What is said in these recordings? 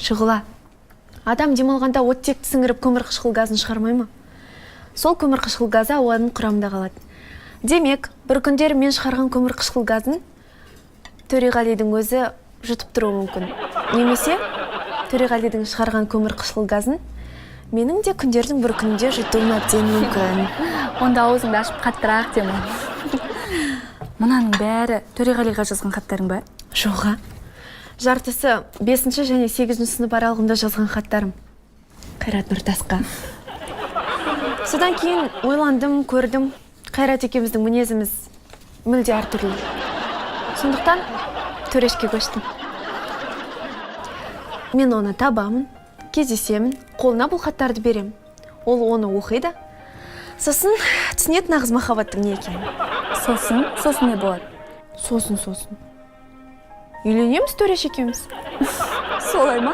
Шұғыла. Адам демалғанда оттекті сіңіріп көмірқышқыл газын шығармай ма? Сол көмірқышқыл газы ауаның құрамында қалады. Демек, бір күндері мен шығарған көмірқышқыл газын Төреғалидың өзі жұтып тұруы мүмкін. Немесе Төреғалидың шығарған көмірқышқыл газын менің де күндердің бір күнде жұтуым әбден мүмкін. Онда аузыңды ашып қаттырақ дема. Мұнаның бәрі Төреғалиға жазған хаттарың ба? Жоға. Жартысы 5 және 8 сынып аралығында жазған хаттарым. Қайрат Нұртасқа. Содан кейін ойландым, көрдім. Қайрат екеуміздің мінезіміз мүлде әртүрлі. Сондықтан Төрешке көштім. Мен оны табамын, кездесемін, қолына бұл хаттарды берем. Ол оны оқиды. Сосын түсінет нағыз махаббаттың не екенін. Сосын не болады? Сосын. Үйленеміз Төреш екеуміз. Солай ма?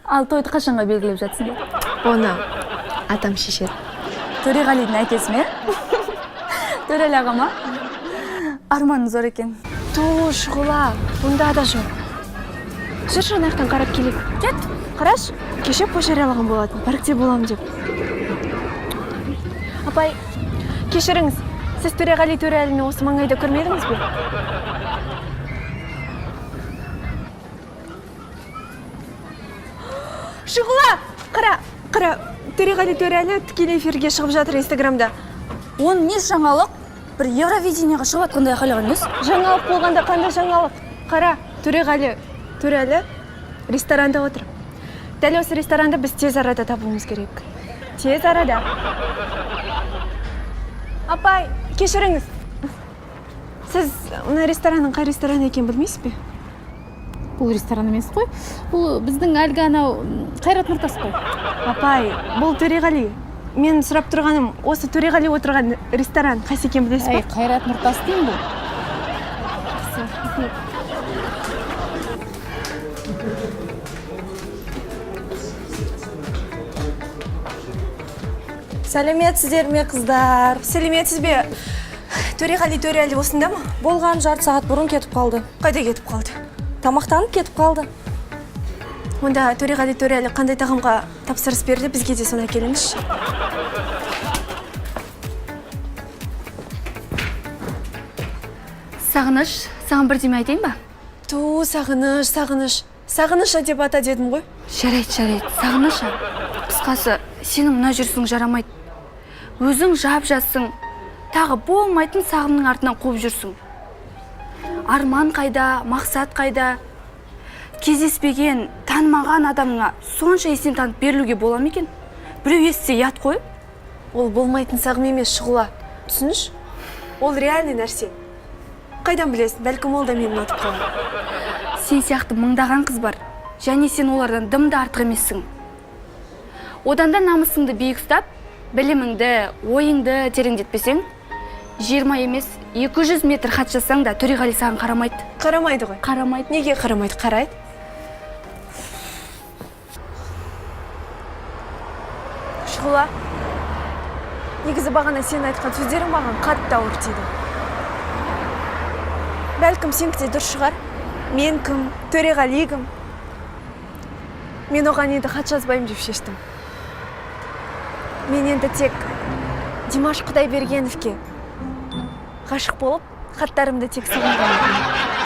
Ал тойды қашанға белгілеп жатсың ба? Оны атам шешеді. Төреғалидың әкесі ме? Төрел аға ма? Арманың зор екен. Шұғыла, бұнда да жоқ. Жүрші анаяқтан қарап келейік. Кет. Қараш, кеше пош жариялаған болатын, бірікте болам деп. Апай, кешіріңіз, сіз Төреғали Төреәліні осы маңайда көрмедіңіз бе? Шұғыла, қара, Төреғали Төреәлі тікелей эфирге шығып жатыр Инстаграмда. Оның несі жаңалық? Бір Евровидениеға шығып атқандай қалаған емес? Жаңалық болғанда қандай жаңалық? Қара, Төреғали Төреәлі ресторанда отыр. Дәл осы ресторанда біз тез арада табуымыз керек. Тез арада. Апай, кешіріңіз. Сіз мына ресторанның қай ресторан екенін білмейсіз бе? Бұл ресторан емес қой. Бұл біздің әлгі анау Қайрат Нұртас қой. Апай, бұл Төреғали. Мен сұрап тұрғаным, осы Төреғали отырған ресторан қайсы екенін білесіз бе? Қайрат Нұртас дейін бұл. Сәлеметсіздер ме, қыздар? Сәлеметсіз бе? Төреғали Төреәлі осында ма? Болған жарты сағат бұрын кетіп қалды. Қайда кетіп қалды? Тамақтанып кетіп қалды. Онда Төреғали Төреәлі қандай тағамға тапсырыс берді, бізге де соны әкеліңізші. Сағыныш, саған бірдеме айтайын ба? Сағыныш деп ата дедім ғой. Жарайды, сағыныш. Қысқасы, сенің мына жүрсің жарамайды. Өзің жап-жасың, тағы болмайтын сағымның артынан қуып жүрсің. Арман қайда, мақсат қайда? Кездеспеген, танымаған адамыңа сонша есен танып берілуге бола ма екен? Біреу естісе ұят қой? Ол болмайтын сағым емес, Шұғыла. Түсініш? Ол реальный нәрсе. Қайдан білесің, бәлкім ол да мені ұнатып қалады. Сен сияқты мыңдаған қыз бар, және сен олардан дымды артық емессің. Одан да намысыңды биік ұстап, біліміңді, ойыңды тереңдетпесең, 20 емес, 200 метр хат жазсаң да Төреғали саған қарамайды. Қарамайды ғой. Қарамайды. Неге қарамайды? Қарайды. Шұғыла, негізі бағана сен айтқан сөздерің маған қатты ауыр тиді. Бәлкім сенікі де дұрыс шығар. Мен кім? Төреғали кім? Мен оған енді хат жазбаймын деп шештім. Мен енді тек Димаш Құдайбергеновке ғашық болып, хаттарымды тек саған ғана.